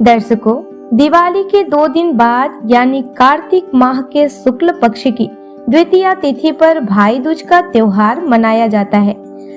दर्शकों, दिवाली के 2 दिन बाद यानी कार्तिक माह के शुक्ल पक्ष की द्वितीया तिथि पर भाई दूज का त्योहार मनाया जाता है।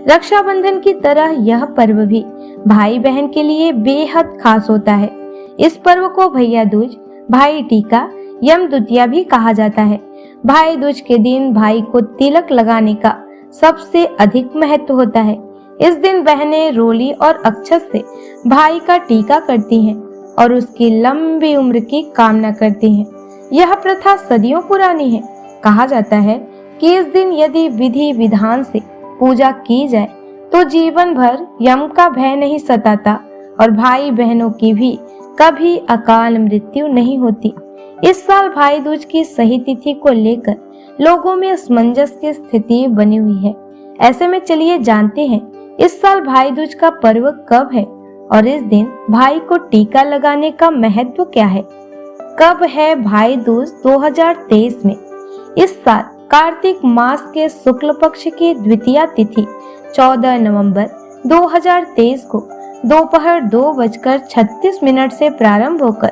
रक्षाबंधन की तरह यह पर्व भी भाई बहन के लिए बेहद खास होता है। इस पर्व को भैया दूज, भाई टीका, यम द्वितीया भी कहा जाता है। भाई दूज के दिन भाई को तिलक लगाने का सबसे अधिक महत्व होता है। इस दिन बहनें रोली और अक्षत से भाई का टीका करती हैं और उसकी लंबी उम्र की कामना करती हैं। यह प्रथा सदियों पुरानी है। कहा जाता है कि इस दिन यदि विधि विधान से पूजा की जाए तो जीवन भर यम का भय नहीं सताता और भाई बहनों की भी कभी अकाल मृत्यु नहीं होती। इस साल भाई दूज की सही तिथि को लेकर लोगों में असमंजस की स्थिति बनी हुई है। ऐसे में चलिए जानते हैं इस साल भाई दूज का पर्व कब है और इस दिन भाई को टीका लगाने का महत्व क्या है। कब है भाई दूज 2023 में? इस साल कार्तिक मास के शुक्ल पक्ष की द्वितीया तिथि 14 नवंबर 2023 को दोपहर 2:36 से प्रारंभ होकर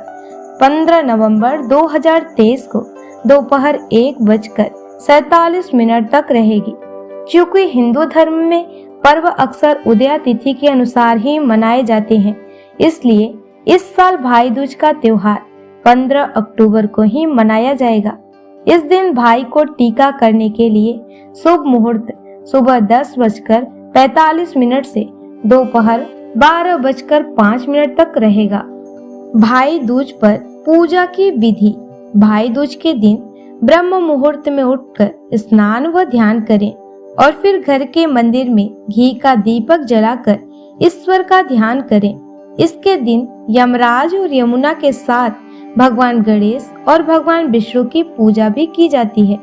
15 नवंबर 2023 को दोपहर 1:47 तक रहेगी। क्योंकि हिंदू धर्म में पर्व अक्सर उदया तिथि के अनुसार ही मनाए जाते हैं, इसलिए इस साल भाई दूज का त्योहार 15 अक्टूबर को ही मनाया जाएगा। इस दिन भाई को टीका करने के लिए शुभ मुहूर्त सुबह 10:45 से दोपहर 12:05 तक रहेगा। भाई दूज पर पूजा की विधि। भाई दूज के दिन ब्रह्म मुहूर्त में उठकर स्नान व ध्यान करें और फिर घर के मंदिर में घी का दीपक जलाकर ईश्वर का ध्यान करें। इसके दिन यमराज और यमुना के साथ भगवान गणेश और भगवान विष्णु की पूजा भी की जाती है।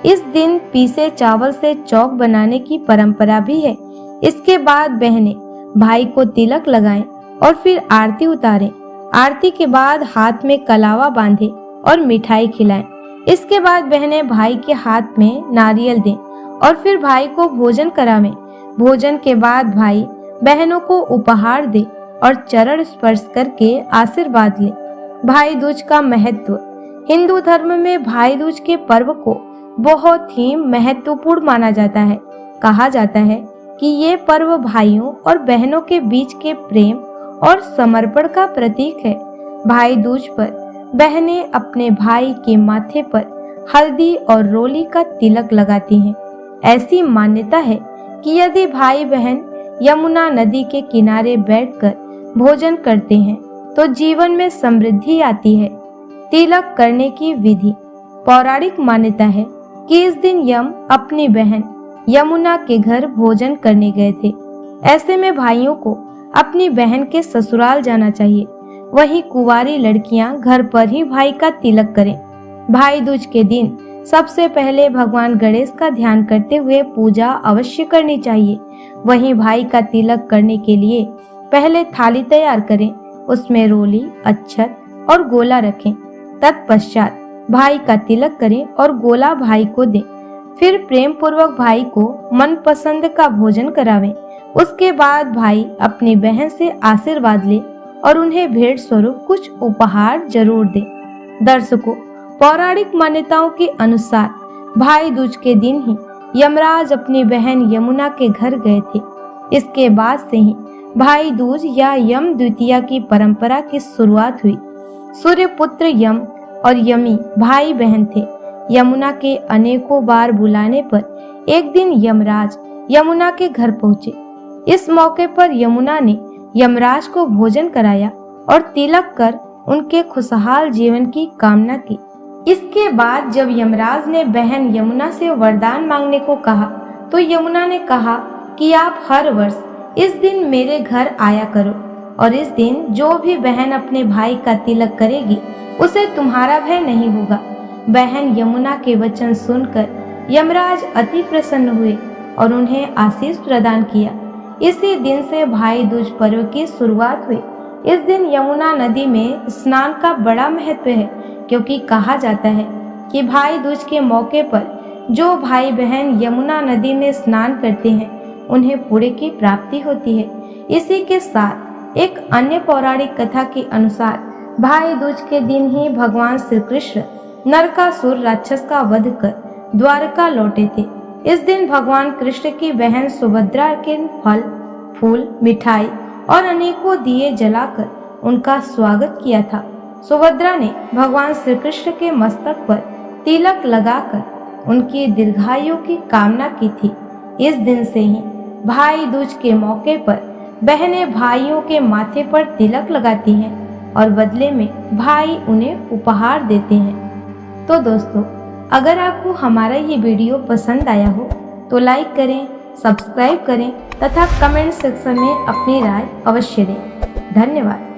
इस दिन पीसे चावल से चौक बनाने की परंपरा भी है। इसके बाद बहनें भाई को तिलक लगाएं और फिर आरती उतारें। आरती के बाद हाथ में कलावा बांधें और मिठाई खिलाएं। इसके बाद बहनें भाई के हाथ में नारियल दें और फिर भाई को भोजन करावें। भोजन के बाद भाई बहनों को उपहार दे और चरण स्पर्श करके आशीर्वाद ले। भाई दूज का महत्व। हिंदू धर्म में भाई दूज के पर्व को बहुत ही महत्वपूर्ण माना जाता है। कहा जाता है कि ये पर्व भाइयों और बहनों के बीच के प्रेम और समर्पण का प्रतीक है। भाई दूज पर बहनें अपने भाई के माथे पर हल्दी और रोली का तिलक लगाती हैं। ऐसी मान्यता है कि यदि भाई बहन यमुना नदी के किनारे बैठकर भोजन करते हैं तो जीवन में समृद्धि आती है। तिलक करने की विधि। पौराणिक मान्यता है कि इस दिन यम अपनी बहन यमुना के घर भोजन करने गए थे। ऐसे में भाइयों को अपनी बहन के ससुराल जाना चाहिए। वहीं कुंवारी लड़कियां घर पर ही भाई का तिलक करें। भाई दूज के दिन सबसे पहले भगवान गणेश का ध्यान करते हुए पूजा अवश्य करनी चाहिए। वहीं भाई का तिलक करने के लिए पहले थाली तैयार करें, उसमें रोली, अक्षत और गोला रखें। तत्पश्चात भाई का तिलक करें और गोला भाई को दें। फिर प्रेम पूर्वक भाई को मनपसंद का भोजन करावें। उसके बाद भाई अपनी बहन से आशीर्वाद ले और उन्हें भेंट स्वरूप कुछ उपहार जरूर दे। दर्शकों, पौराणिक मान्यताओं के अनुसार भाई दूज के दिन ही यमराज अपनी बहन यमुना के घर गए थे। इसके बाद से ही भाई दूज या यम द्वितीया की परंपरा की शुरुआत हुई। सूर्य पुत्र यम और यमी भाई बहन थे। यमुना के अनेकों बार बुलाने पर एक दिन यमराज यमुना के घर पहुंचे। इस मौके पर यमुना ने यमराज को भोजन कराया और तिलक कर उनके खुशहाल जीवन की कामना की। इसके बाद जब यमराज ने बहन यमुना से वरदान मांगने को कहा तो यमुना ने कहा कि आप हर वर्ष इस दिन मेरे घर आया करो और इस दिन जो भी बहन अपने भाई का तिलक करेगी उसे तुम्हारा भय नहीं होगा। बहन यमुना के वचन सुनकर यमराज अति प्रसन्न हुए और उन्हें आशीष प्रदान किया। इसी दिन से भाई दूज पर्व की शुरुआत हुई। इस दिन यमुना नदी में स्नान का बड़ा महत्व है, क्योंकि कहा जाता है कि भाई दूज के मौके पर जो भाई बहन यमुना नदी में स्नान करते हैं उन्हें पुण्य की प्राप्ति होती है। इसी के साथ एक अन्य पौराणिक कथा के अनुसार भाई दूज के दिन ही भगवान श्री कृष्ण नरकासुर राक्षस का वध कर द्वारका लौटे थे। इस दिन भगवान कृष्ण की बहन सुभद्रा के फल, फूल, मिठाई और अनेकों दिए जलाकर उनका स्वागत किया था। सुभद्रा ने भगवान श्री कृष्ण के मस्तक पर तिलक लगाकर उनकी दीर्घायु की कामना की थी। इस दिन से ही भाई दूज के मौके पर बहनें भाइयों के माथे पर तिलक लगाती हैं और बदले में भाई उन्हें उपहार देते हैं। तो दोस्तों, अगर आपको हमारा ये वीडियो पसंद आया हो तो लाइक करें, सब्सक्राइब करें तथा कमेंट सेक्शन में अपनी राय अवश्य दें। धन्यवाद।